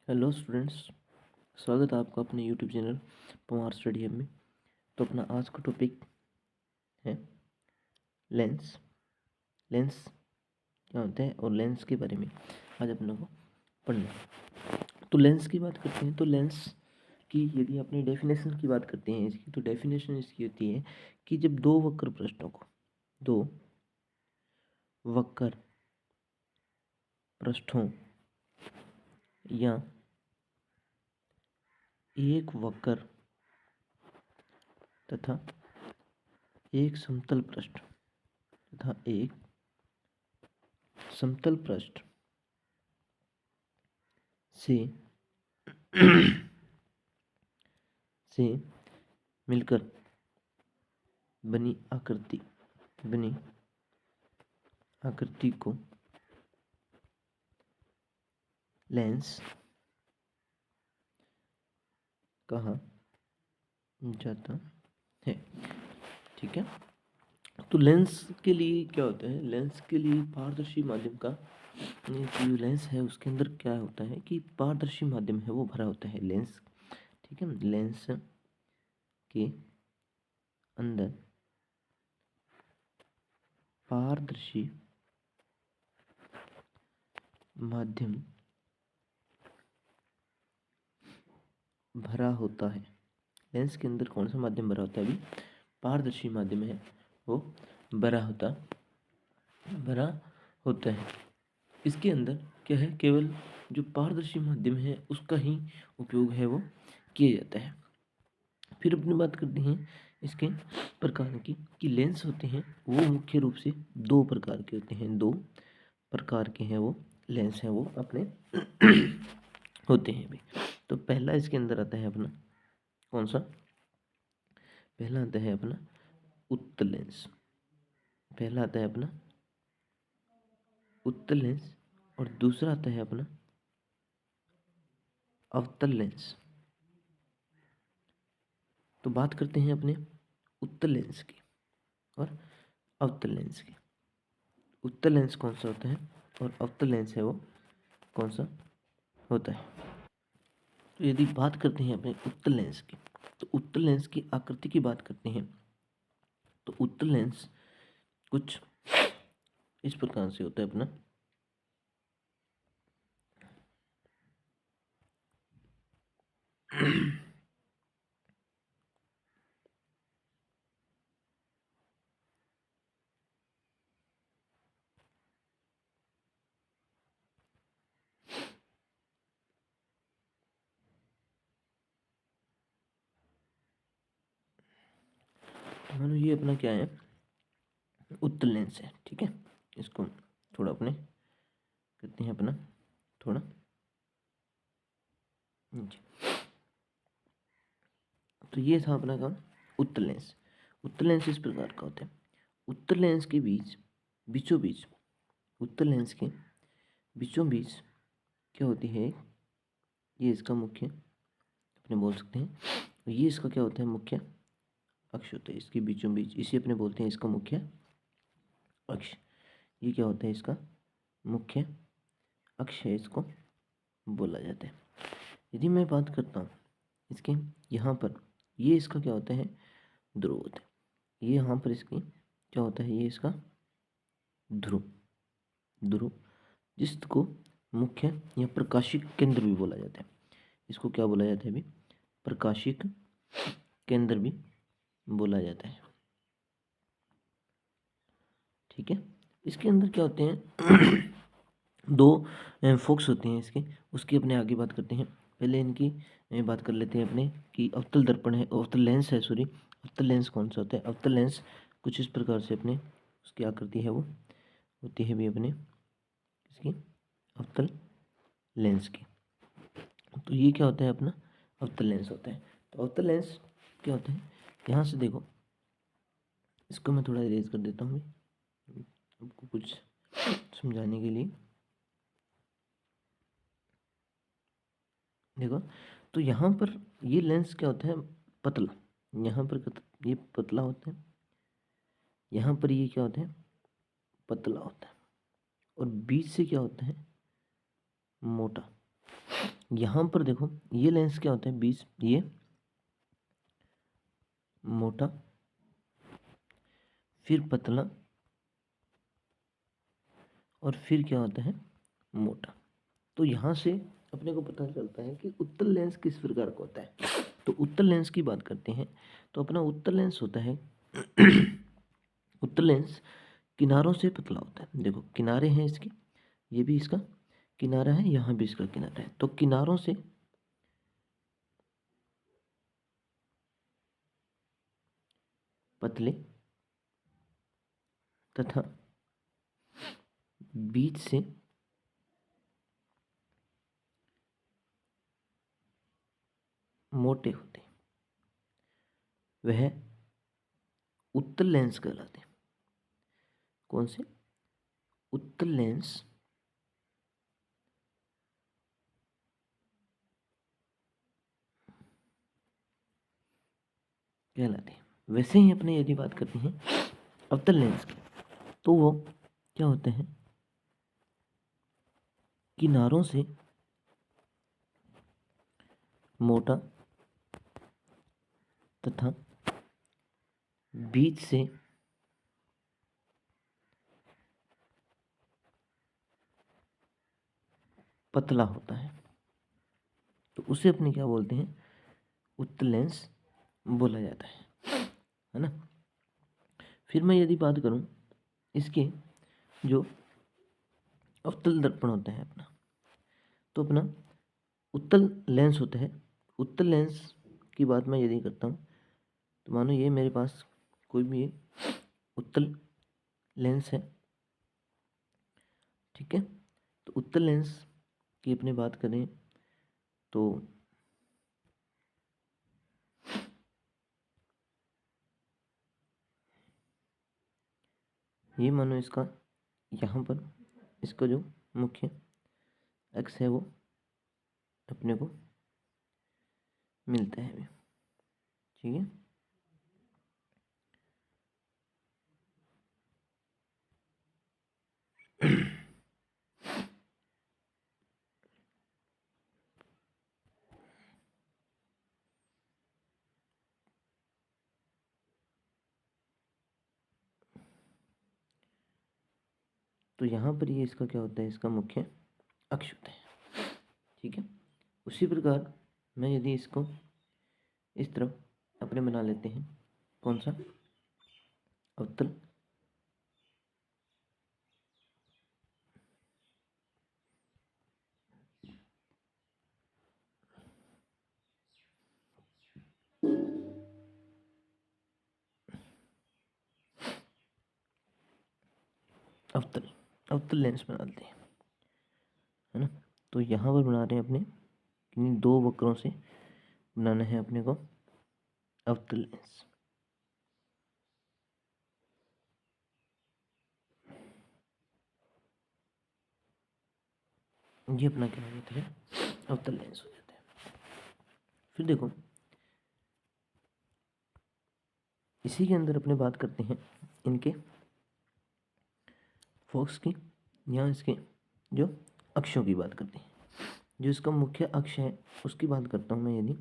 Hello students, स्वागत है आपका अपने YouTube channel Pawar study hub में। तो अपना आज का टॉपिक है लेंस। लेंस क्या होता है और लेंस के बारे में आज अपने को पढ़ना है। तो लेंस की बात करते हैं तो लेंस की यदि अपनी डेफिनेशन की बात करते हैं इसकी, तो डेफिनेशन इसकी होती है कि जब दो वक्र पृष्ठों या एक वक्र तथा एक समतल पृष्ठ तथा एक समतल पृष्ठ से से मिलकर बनी आकृति को लेंस कहा जाता है। ठीक है, तो लेंस के लिए क्या होता है? लेंस के लिए पारदर्शी माध्यम का जो लेंस है उसके अंदर क्या होता है कि पारदर्शी माध्यम है वो भरा होता है लेंस। ठीक है, लेंस के अंदर पारदर्शी माध्यम भरा होता है। लेंस के अंदर कौन सा माध्यम भरा होता है? अभी पारदर्शी माध्यम है वो भरा होता है। इसके अंदर क्या है, केवल जो पारदर्शी माध्यम है उसका ही उपयोग है वो किया जाता है। फिर अपनी बात करते हैं इसके प्रकार की कि लेंस होते हैं वो मुख्य रूप से दो प्रकार के होते हैं। दो प्रकार के हैं वो लेंस हैं वो अपने होते हैं भी। तो पहला इसके अंदर आता है अपना कौन सा? पहला आता है अपना उत्तल लेंस। पहला आता है अपना उत्तल लेंस और दूसरा आता है अपना अवतल लेंस। तो बात करते हैं अपने उत्तल लेंस की और अवतल लेंस की। उत्तल लेंस कौन सा होता है और अवतल लेंस है वो कौन सा होता है? तो यदि बात करते हैं अपने उत्तल लेंस की, तो उत्तल लेंस की आकृति की बात करते हैं तो उत्तल लेंस कुछ इस प्रकार से होता है अपना। मानो ये अपना क्या है, उत्तल लेंस है। ठीक है, इसको थोड़ा अपने करते हैं अपना थोड़ा नीचे। तो ये था अपना काम उत्तल लेंस। उत्तल लेंस इस प्रकार का होता है। उत्तल लेंस के बीचों बीच उत्तल लेंस के बीचों बीच क्या होती है, ये इसका मुख्य अपने बोल सकते हैं। ये इसका क्या होता है, मुख्य अक्ष होता है। इसके बीचों बीच इसे अपने बोलते हैं इसका मुख्य अक्ष। ये क्या होता है, इसका मुख्य अक्ष है, इसको बोला जाता है। यदि मैं बात करता हूँ इसके यहाँ पर, ये इसका क्या होता है, ध्रुव होता है। ये यहाँ पर इसकी क्या होता है, ये इसका ध्रुव जिसको मुख्य या प्रकाशिक केंद्र भी बोला जाता है। इसको क्या बोला जाता है अभी? प्रकाशिक केंद्र भी बोला जाता है। ठीक है, इसके अंदर क्या होते हैं दो फोक्स होते हैं इसके, उसकी अपने आगे बात करते हैं। पहले इनकी बात कर लेते हैं अपने कि अवतल दर्पण है, अवतल लेंस है, सॉरी अवतल लेंस कौन सा होता है? अवतल लेंस कुछ इस प्रकार से अपने उसकी आकृति है वो होती है भी अपने इसकी अवतल लेंस की। तो ये क्या होता है अपना अवतल लेंस होता है। तो अवतल लेंस क्या होता है, यहाँ से देखो, इसको मैं थोड़ा इरेज कर देता हूँ आपको कुछ समझाने के लिए। देखो, तो यहाँ पर ये लेंस क्या होता है, पतला। यहाँ पर ये पतला होता है, यहाँ पर ये क्या होता है, पतला होता है, और बीच से क्या होता है, मोटा। यहाँ पर देखो ये लेंस क्या होता है, बीच ये मोटा फिर पतला और फिर क्या होता है, मोटा। तो यहाँ से अपने को पता चलता है कि उत्तल लेंस किस प्रकार का होता है। तो उत्तल लेंस की बात करते हैं तो अपना उत्तल लेंस होता है उत्तल लेंस किनारों से पतला होता है। देखो किनारे हैं इसके, ये भी इसका किनारा है, यहाँ भी इसका किनारा है। तो किनारों से पतले तथा बीच से मोटे होते हैं, वह उत्तल लेंस कहलाते हैं। कौन से? उत्तल लेंस कहलाते हैं। वैसे ही अपने यदि बात करते हैं अवतल लेंस की, तो वो क्या होते हैं, किनारों से मोटा तथा बीच से पतला होता है। तो उसे अपने क्या बोलते हैं, उत्तल लेंस बोला जाता है ना। फिर मैं यदि बात करूं इसके जो अवतल दर्पण होता है अपना, तो अपना उत्तल लेंस होता है। उत्तल लेंस की बात मैं यदि करता हूँ तो मानो ये मेरे पास कोई भी उत्तल लेंस है, ठीक है। तो उत्तल लेंस की अपने बात करें तो ये मानो इसका यहाँ पर इसका जो मुख्य अक्ष है वो अपने को मिलता है अभी, ठीक है। तो यहाँ पर ये इसका क्या होता है, इसका मुख्य अक्ष होता है, ठीक है। उसी प्रकार मैं यदि इसको इस तरफ अपने बना लेते हैं, कौन सा, अवतल अवतल अवतल लेंस बना लेते हैं, है ना। तो यहाँ पर बना रहे हैं अपने किन्हीं दो वक्रों से बनाना है अपने को अवतल लेंस। ये अपना क्या हो जाता है, अवतल लेंस हो जाता है। फिर देखो इसी के अंदर अपने बात करते हैं इनके फोकस की, यहाँ इसके जो अक्षों की बात करते हैं। जो इसका मुख्य अक्ष है उसकी बात करता हूँ मैं यदि,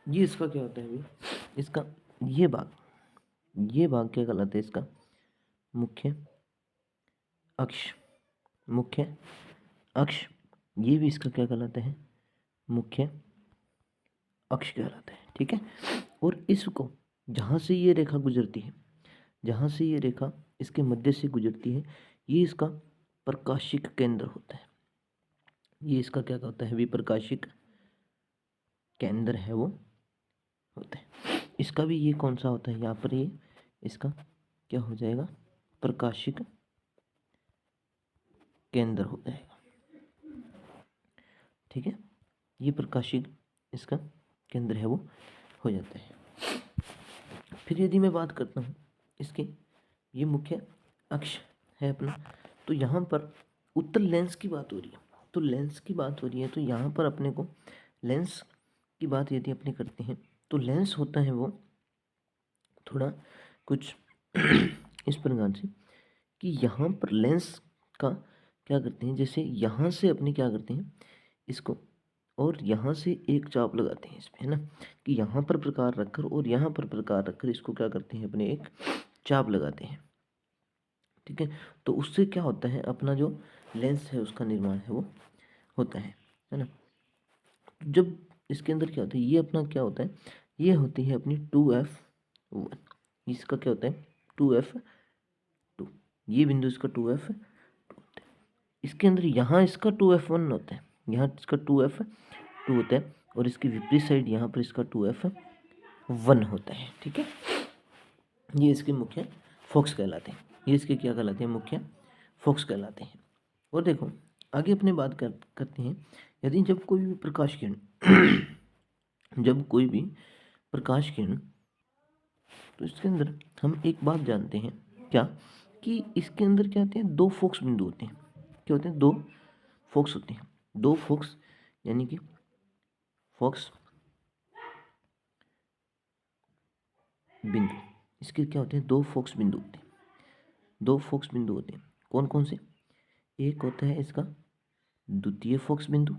ये इसका क्या होता है अभी, इसका ये भाग क्या कहलाता है, इसका मुख्य अक्ष, मुख्य अक्ष। ये भी इसका क्या कहलाता है, मुख्य अक्ष कहलाता है, ठीक है। और इसको जहाँ से ये रेखा गुजरती है, जहाँ से ये रेखा इसके मध्य से गुजरती है, ये इसका प्रकाशिक केंद्र होता है। ये इसका क्या होता है, विप्रकाशिक केंद्र है वो होता है। इसका भी ये कौन सा होता है, यहाँ पर ये इसका क्या हो जाएगा, प्रकाशिक केंद्र हो जाएगा, ठीक है। ये प्रकाशिक इसका केंद्र है वो हो जाता है। फिर यदि मैं बात करता हूँ इसके ये मुख्य अक्ष है अपना। तो यहाँ पर उत्तल लेंस की बात हो रही है, तो लेंस की बात हो रही है, तो यहाँ पर अपने को लेंस की बात यदि अपने करते हैं तो लेंस होता है वो थोड़ा कुछ इस प्रकार से कि यहाँ पर लेंस का क्या करते हैं, जैसे यहाँ से अपने क्या करते हैं इसको, और यहाँ से एक चाप लगाते हैं इसमें, है ना, कि यहाँ पर प्रकार रखकर और यहाँ पर प्रकार रखकर इसको क्या करते हैं अपने एक चाप लगाते हैं। ठीक है, तो उससे क्या होता है अपना जो लेंस है उसका निर्माण है वो होता है ना। जब इसके अंदर क्या होता है, ये अपना क्या होता है, ये होती है अपनी 2f1, इसका क्या होता है 2f2, ये बिंदु इसका 2f2 होता है। इसके अंदर यहाँ इसका 2f1 होता है, यहाँ इसका 2f2 होता है, और इसकी विपरीत साइड यहाँ पर इसका 2f1 होता है। ठीक है, ये इसके मुख्य फोक्स कहलाते हैं, ये इसके क्या कहलाते हैं, मुख्य फोक्स कहलाते हैं। और देखो आगे अपने बात करते हैं, यदि जब कोई भी प्रकाश किरण जब कोई भी प्रकाश किरण, तो इसके अंदर हम एक बात जानते हैं क्या, कि इसके अंदर क्या होते हैं, दो फोक्स बिंदु होते हैं। क्या होते हैं, दो फोक्स होते हैं, दो फोक्स यानी कि फोक्स बिंदु, इसके क्या होते हैं, दो फोक्स बिंदु होते हैं, दो फोक्स बिंदु होते हैं। कौन कौन से, एक होता है इसका द्वितीय फोक्स बिंदु,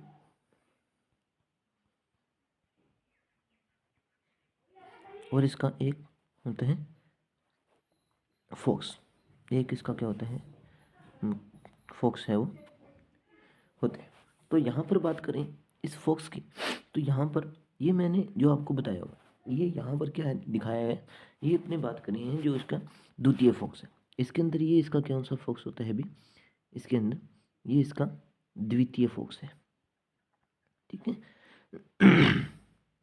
और इसका एक होता है फोक्स, एक इसका क्या होता है फोक्स है वो होते हैं। तो यहाँ पर बात करें इस फोक्स की, तो यहाँ पर ये मैंने जो आपको बताया होगा, ये यहाँ पर क्या है दिखाया है, ये अपने बात करी है जो इसका द्वितीय फोक्स है। इसके अंदर ये इसका कौन सा फोक्स होता है भी, इसके अंदर ये इसका द्वितीय फोक्स है। ठीक है,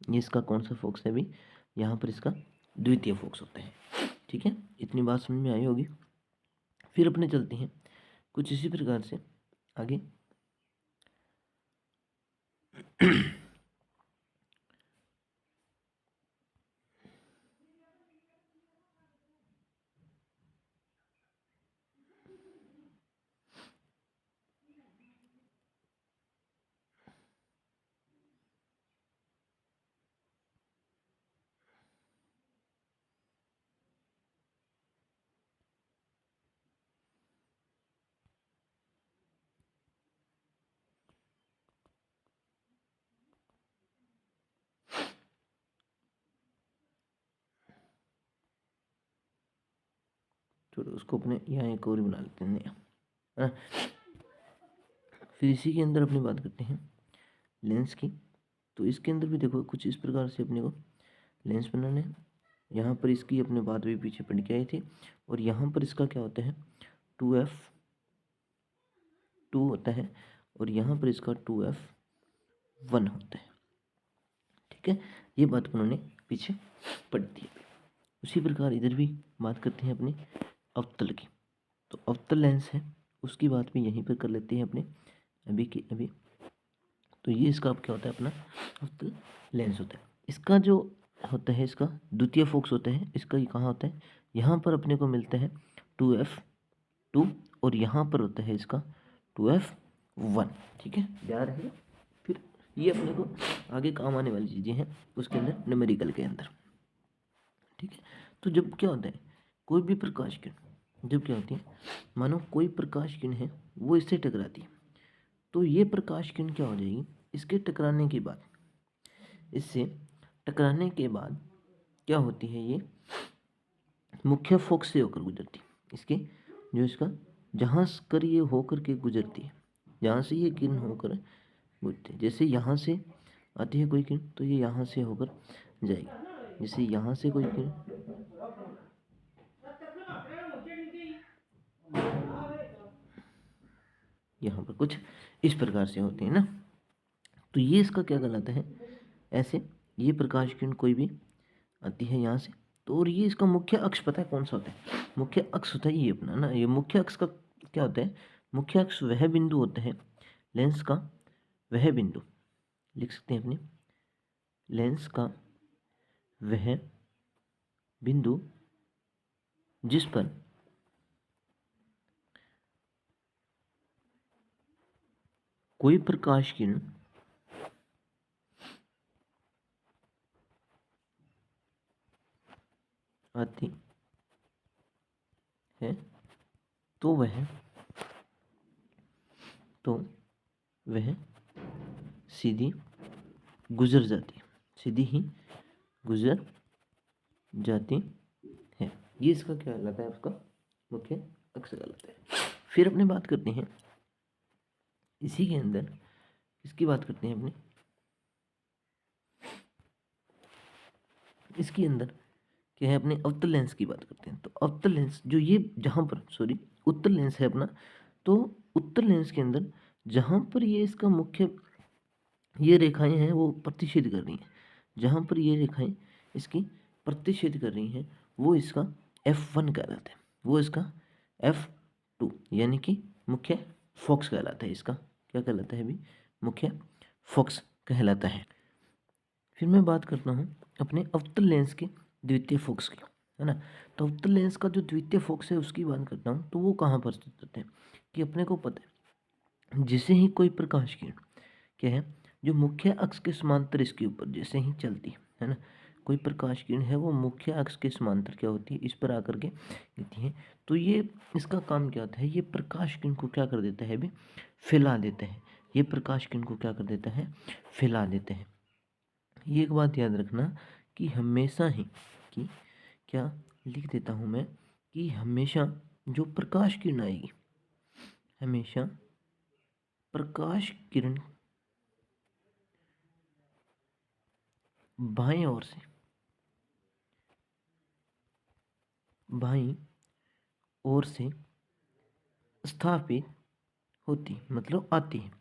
ये इसका कौन सा फोक्स है भी, यहाँ पर इसका द्वितीय फोक्स होता है। ठीक है, इतनी बात समझ में आई होगी। फिर अपने चलते हैं कुछ इसी प्रकार से आगे। चलो उसको अपने यहाँ एक और बना लेते हैं नया, है ना। फिर इसी के अंदर अपनी बात करते हैं लेंस की। तो इसके अंदर भी देखो कुछ इस प्रकार से अपने को लेंस बनाना है। यहाँ पर इसकी अपने बात भी पीछे पढ़ के आए थे, और यहाँ पर इसका क्या होता है 2f2 होता है, और यहाँ पर इसका 2f1 होता है। ठीक है, ये बात उन्होंने पीछे पढ़ दी। उसी प्रकार इधर भी बात करते हैं अपने अवतल की। तो अवतल लेंस है उसकी बात भी यहीं पर कर लेते हैं अपने अभी के अभी। तो ये इसका अब क्या होता है अपना अवतल लेंस होता है। इसका जो होता है इसका द्वितीय फोक्स होता है, इसका ये कहाँ होता है, यहाँ पर अपने को मिलता है 2f2, और यहाँ पर होता है इसका 2f1। ठीक है, याद रहेगा। फिर ये अपने को आगे काम आने वाली चीज़ें हैं उसके अंदर न्यूमेरिकल के अंदर। ठीक है, तो जब क्या होता है कोई भी प्रकाश किरण जब क्या होती है, मानो कोई प्रकाश किरण है वो इससे टकराती है, तो ये प्रकाश किरण क्या हो जाएगी, इसके टकराने के बाद, इससे टकराने के बाद क्या होती है, ये मुख्य फोक्स से होकर गुजरती है। इसके जो इसका जहाँ कर ये होकर के गुजरती है, जहाँ से ये किरण होकर गुजरती है, जैसे यहाँ से आती है कोई किरण तो ये यहाँ से होकर जाएगी, जैसे यहाँ से कोई किरण यहाँ पर कुछ इस प्रकार से होते हैं ना। तो ये इसका क्या कहलाता है, ऐसे ये प्रकाश किरण कोई भी आती है यहाँ से, तो और ये इसका मुख्य अक्ष पता है कौन सा होता है, मुख्य अक्ष होता है ये अपना ना। ये मुख्य अक्ष का क्या होता है, मुख्य अक्ष वह बिंदु होता है लेंस का, वह बिंदु लिख सकते हैं अपने, लेंस का वह बिंदु जिस पर कोई प्रकाश किरण आती है तो वह सीधी गुजर जाती है, सीधी ही गुजर जाती है। ये इसका क्या कहलाता है, उसका मुख्य अक्ष कहलाता है। फिर अपने बात करते हैं इसी के अंदर, इसकी बात करते हैं अपने, इसके अंदर क्या है, अपने अवतल लेंस की बात करते हैं। तो अवतल लेंस जो ये जहाँ पर उत्तल लेंस है अपना, तो उत्तल लेंस के अंदर जहाँ पर ये इसका मुख्य ये रेखाएं हैं वो प्रतिच्छेद कर रही हैं, जहाँ पर ये रेखाएं इसकी प्रतिच्छेद कर रही हैं वो इसका F1 कहलाता है, वो इसका F2 यानी कि मुख्य फोकस कहलाता है। इसका क्या कहलाता है भी, मुख्य फोकस कहलाता है। फिर मैं बात करता हूँ अपने अवतल लेंस के द्वितीय फोकस की, है ना। तो अवतल लेंस का जो द्वितीय फोकस है उसकी बात करता हूँ, तो वो कहाँ पर स्थित होते हैं कि अपने को पता है जैसे ही कोई प्रकाश किरण क्या है जो मुख्य अक्ष के समांतर इसके ऊपर जैसे ही चलती है ना, कोई प्रकाश किरण है वो मुख्य अक्ष के समांतर क्या होती है, इस पर आकर के गिरती है, तो ये इसका काम क्या होता है, ये प्रकाश किरण को क्या कर देता है भी, फैला देता है। ये प्रकाश किरण को क्या कर देता है, फैला देते हैं। ये एक बात याद रखना कि हमेशा ही कि क्या लिख देता हूँ मैं कि हमेशा जो प्रकाश किरण आएगी, हमेशा प्रकाश किरण बाएं ओर से स्थापित होती, मतलब आती है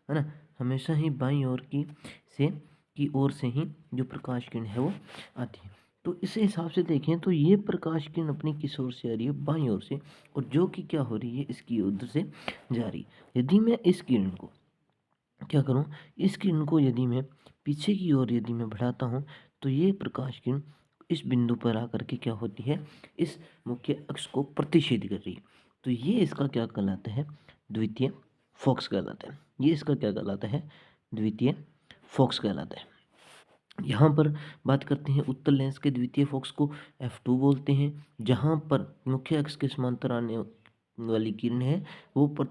ना। हमेशा ही बाईं ओर की ओर से ही जो प्रकाश किरण है वो आती है। तो इस हिसाब से देखें तो ये प्रकाश किरण अपनी किस ओर से आ रही है, बाईं ओर से, और जो कि क्या हो रही है, इसकी उधर से जा रही है। यदि मैं इस किरण को क्या करूं, इस किरण को यदि मैं पीछे की ओर यदि मैं बढ़ाता हूं तो ये प्रकाश किरण इस बिंदु पर आकर के क्या होती है, इस मुख्य अक्ष को प्रतिच्छेद कर रही है। तो ये इसका क्या कहलाता है, द्वितीय फोकस कहलाता है। ये इसका क्या कहलाता है, द्वितीय फोकस कहलाता है। यहाँ पर बात करते हैं उत्तल लेंस के द्वितीय फोकस को F2 बोलते हैं। जहाँ पर मुख्य अक्ष के समांतर आने वाली किरण है वो पर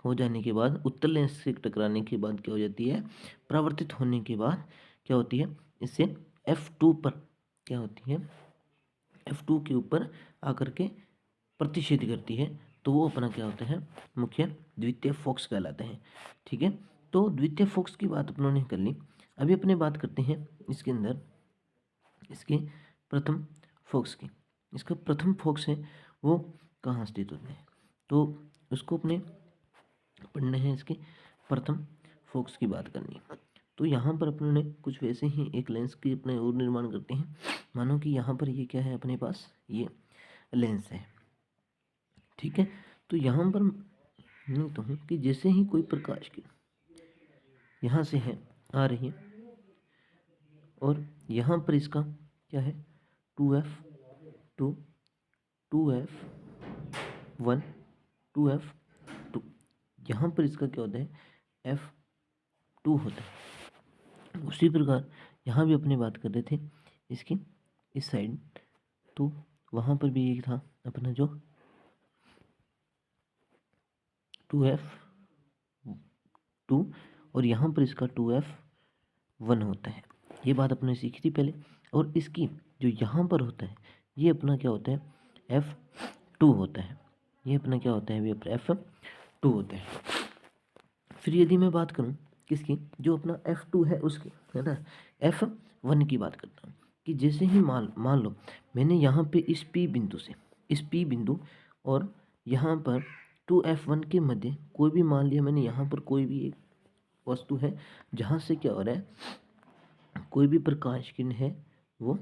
हो जाने के बाद, उत्तल लेंस से टकराने के बाद क्या हो जाती है, परावर्तित होने के बाद क्या होती है, इससे F2 पर क्या होती है, F2 के ऊपर आकर के प्रतिच्छेद करती है, तो वो अपना क्या होता है, मुख्य द्वितीय फोकस कहलाते हैं। ठीक है, तो द्वितीय फोकस की बात अपनों ने कर ली। अभी अपने बात करते हैं इसके अंदर इसके प्रथम फोकस की। इसका प्रथम फोकस है वो कहाँ स्थित होते हैं, तो उसको अपने पढ़ना है। इसके प्रथम फोकस की बात करनी है, तो यहाँ पर अपने कुछ वैसे ही एक लेंस की अपने और निर्माण करते हैं। मानो कि यहाँ पर ये क्या है, अपने पास ये लेंस है। ठीक है, तो यहाँ पर तो हूँ कि जैसे ही कोई प्रकाश की यहाँ से है आ रही है, और यहाँ पर इसका क्या है, 2F2 2F1 2F2, यहाँ पर इसका क्या होता है, F2 होता है। उसी प्रकार यहाँ भी अपने बात कर रहे थे इसकी इस साइड, तो वहाँ पर भी एक था अपना जो 2F2, और यहाँ पर इसका 2F1 होता है। ये बात अपने सीखी थी पहले। और इसकी जो यहाँ पर होता है ये अपना क्या होता है, F2 होता है। ये अपना क्या होता है, ये अपना F2 होता है। फिर यदि मैं बात करूँ किसकी, जो अपना F2 है उसकी, है ना, F1 की बात करता हूँ कि जैसे ही मान लो मैंने यहाँ पे इस P बिंदु से, इस P बिंदु और यहाँ पर 2F1 के मध्य कोई भी, मान लिया मैंने यहाँ पर कोई भी एक वस्तु है जहाँ से क्या हो रहा है, कोई भी प्रकाश किरण है वो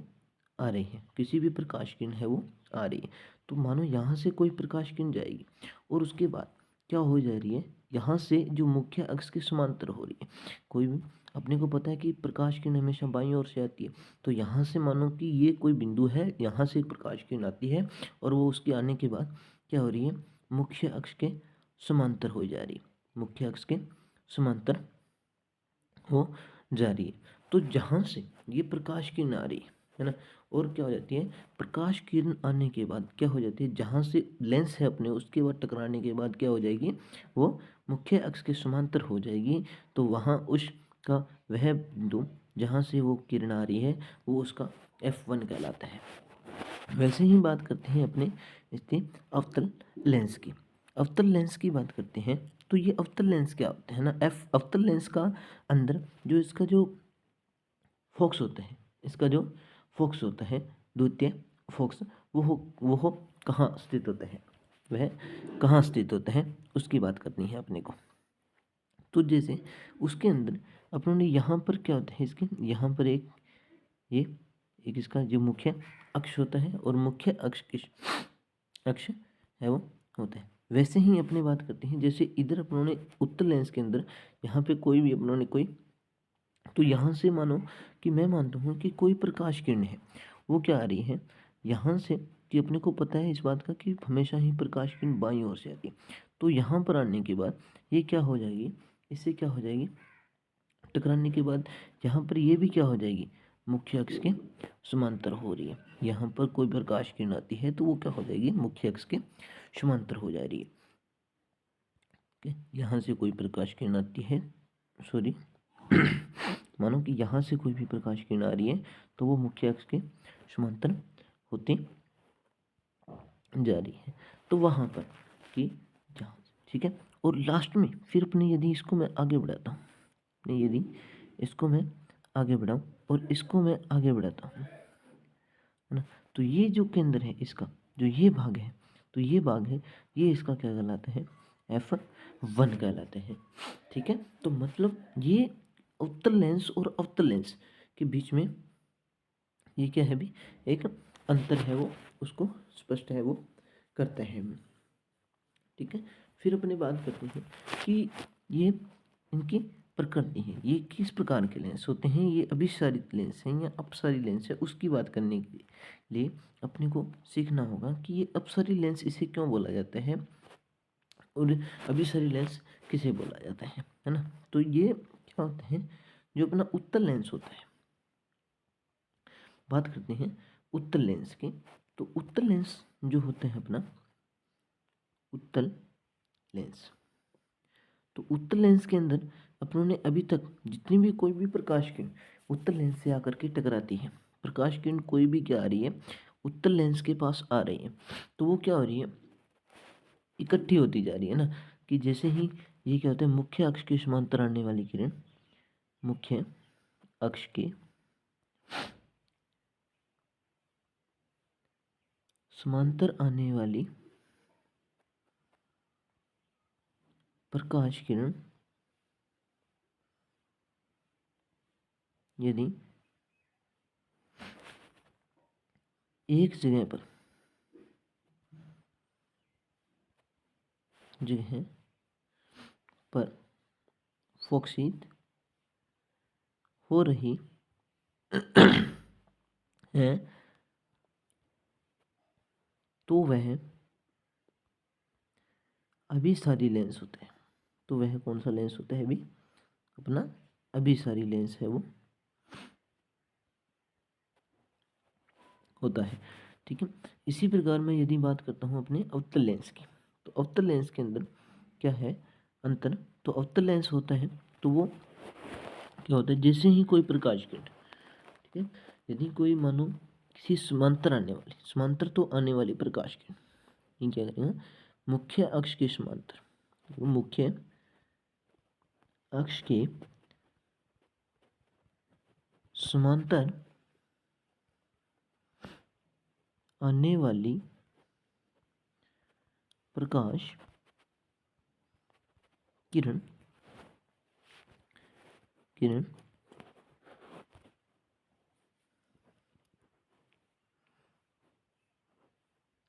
आ रही है, किसी भी प्रकाश किरण है वो आ रही है। तो मानो यहाँ से कोई प्रकाश किरण जाएगी और उसके बाद क्या हो जा रही है, यहाँ से जो मुख्य अक्ष के समांतर हो रही है। कोई भी, अपने को पता है कि प्रकाश किरण हमेशा बाईं ओर से आती है, तो यहाँ से मानो कि ये कोई बिंदु है, यहाँ से एक प्रकाश किरण आती है और वो उसके आने के बाद क्या हो रही है, मुख्य अक्ष के समांतर हो जा रही है, मुख्य अक्ष के समांतर हो जा रही है। तो जहाँ से ये प्रकाश किरण आ रही है ना, और क्या हो जाती है, प्रकाश किरण आने के बाद क्या हो जाती है, जहाँ से लेंस है अपने उसके बाद टकराने के बाद क्या हो जाएगी, वो मुख्य अक्ष के समांतर हो जाएगी। तो वहाँ उसका वह बिंदु जहाँ से वो किरण आ रही है वो उसका F1 कहलाता है। वैसे ही बात करते हैं अपने इसके अवतल लेंस की। अवतल लेंस की बात करते हैं तो ये अवतल लेंस क्या होते हैं ना, अवतल लेंस का अंदर जो इसका जो फोकस होता है, इसका जो फोकस होता है, द्वितीय फोकस, वो कहाँ स्थित होता है, वह कहाँ स्थित होता है उसकी बात करनी है अपने को। तो जैसे उसके अंदर अपनों ने यहाँ पर क्या होता है, इसके यहाँ पर ये एक इसका जो मुख्य अक्ष होता है और मुख्य अक्ष किस अक्ष है वो होता है। वैसे ही अपने बात करते हैं जैसे इधर अपनों ने उत्तल लेंस के अंदर यहाँ पे कोई भी अपनों ने कोई, तो यहाँ से मानो कि मैं मानता हूँ कि कोई प्रकाश किरण है, वो क्या आ रही है यहाँ से, कि अपने को पता है इस बात का कि हमेशा ही प्रकाश किरण बाईं ओर से आती है। तो यहाँ पर आने के बाद ये क्या हो जाएगी, इससे क्या हो जाएगी, टकराने के बाद यहाँ पर ये भी क्या हो जाएगी, मुख्य अक्ष के समांतर हो रही है। यहाँ पर कोई प्रकाश किरण आती है तो वो क्या हो जाएगी, मुख्य अक्ष के समांतर हो जा रही है। यहाँ से कोई प्रकाश किरण आती है, सॉरी मानो कि यहाँ से कोई भी प्रकाश किरण आ रही है तो वो मुख्य अक्ष के समांतर होते जा रही है। तो वहाँ पर कि जहाँ, ठीक है। और लास्ट में फिर अपने यदि इसको मैं आगे बढ़ाता हूँ, यदि इसको मैं आगे बढ़ाऊँ और इसको मैं आगे बढ़ाता हूँ, है ना, तो ये जो केंद्र है इसका, जो ये भाग है, तो ये भाग है, ये इसका क्या कहलाता है, F1 कहलाते हैं। ठीक है। तो मतलब ये उत्तल लेंस और अवतल लेंस के बीच में ये क्या है भी, एक अंतर है वो उसको स्पष्ट है वो करते हैं। ठीक है। फिर अपने बात करते हैं कि ये इनकी प्रकृति है, ये किस प्रकार के लेंस होते हैं, ये अभिसारित लेंस हैं या अपसारी लेंस है, उसकी बात करने के लिए अपने को सीखना होगा कि ये अपसारी लेंस इसे क्यों बोला जाता है और अभिसारी लेंस किसे बोला जाता है ना। तो ये क्या होते हैं, जो अपना उत्तल लेंस होता है, बात करते हैं उत्तल लेंस की। तो उत्तल लेंस जो होते हैं अपना उत्तल लेंस, तो उत्तल लेंस के अंदर अपनों ने अभी तक जितनी भी कोई भी प्रकाश किरण उत्तल लेंस से आकर के टकराती है, प्रकाश किरण कोई भी क्या आ रही है, उत्तल लेंस के पास आ रही है, तो वो क्या हो रही है, इकट्ठी होती जा रही है ना। कि जैसे ही ये क्या होता है, मुख्य अक्ष के समांतर आने वाली किरण, मुख्य अक्ष के समांतर आने वाली प्रकाश किरण यदि एक जगह पर फोकसित हो रही है तो वह अभिसारी लेंस होता है। तो वह कौन सा लेंस होता है, अभी अपना अभिसारी लेंस है वो होता है। ठीक है। इसी प्रकार मैं यदि बात करता हूँ अपने अवतल लेंस की, तो अवतल लेंस के अंदर क्या है अंतर, तो अवतल लेंस होता है तो वो क्या होता है, जैसे ही कोई प्रकाश किरण, ठीक है, यदि कोई मानो किसी समांतर तो आने वाली प्रकाश किरण, ये क्या करेगा, मुख्य अक्ष के समांतर, वो मुख्य अक्ष के समांतर आने वाली प्रकाश किरण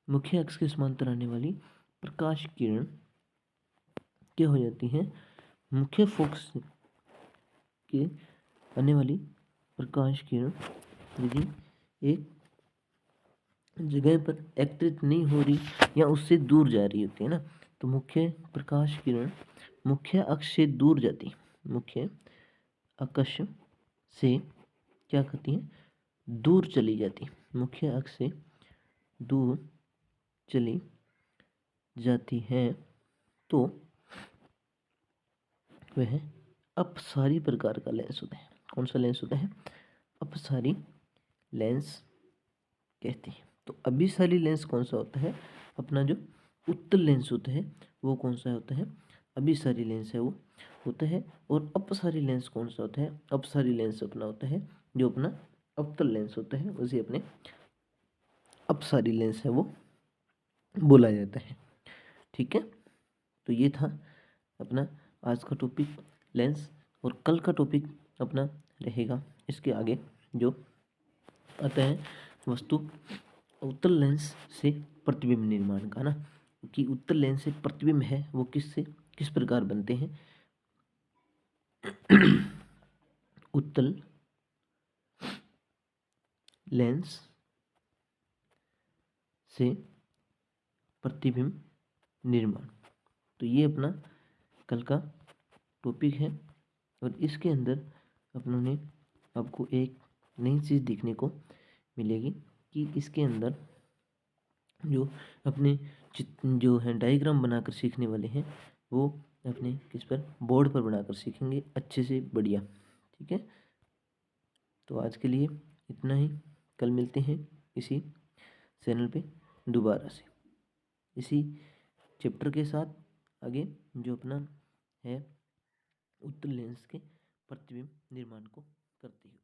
मुख्य अक्ष के समांतर आने वाली प्रकाश किरण क्या हो जाती है, मुख्य फोकस के आने वाली प्रकाश किरण यदि एक जगह पर एकत्रित नहीं हो रही या उससे दूर जा रही होती है ना, तो मुख्य प्रकाश किरण मुख्य अक्ष से दूर जाती है, मुख्य अक्ष से क्या करती है, दूर चली जाती है, मुख्य अक्ष से दूर चली जाती है तो वह अपसारी प्रकार का लेंस होता है। कौन सा लेंस होता है, अपसारी लेंस कहते हैं। तो अभिसारी लेंस कौन सा होता है, अपना जो उत्तल लेंस होता है वो कौन सा होता है, अभिसारी लेंस है वो होता है। और अपसारी लेंस कौन सा होता है, अपसारी लेंस अपना होता है जो अपना अवतल लेंस होता है, उसे अपने अपसारी लेंस है वो बोला जाता है। ठीक है, तो ये था अपना आज का टॉपिक लेंस। और कल का टॉपिक अपना रहेगा इसके आगे जो आता है वस्तु उत्तल लेंस से प्रतिबिंब निर्माण का ना, कि उत्तल लेंस से प्रतिबिंब है वो किस प्रकार बनते हैं। उत्तल लेंस से प्रतिबिंब निर्माण, तो ये अपना कल का टॉपिक है। और इसके अंदर अपनों ने आपको एक नई चीज़ देखने को मिलेगी कि इसके अंदर जो अपने जो है डायग्राम बनाकर सीखने वाले हैं वो अपने किस पर, बोर्ड पर बनाकर सीखेंगे अच्छे से बढ़िया। ठीक है, तो आज के लिए इतना ही, कल मिलते हैं इसी चैनल पे दोबारा से इसी चैप्टर के साथ आगे जो अपना है उत्तल लेंस के प्रतिबिंब निर्माण को करते हुए।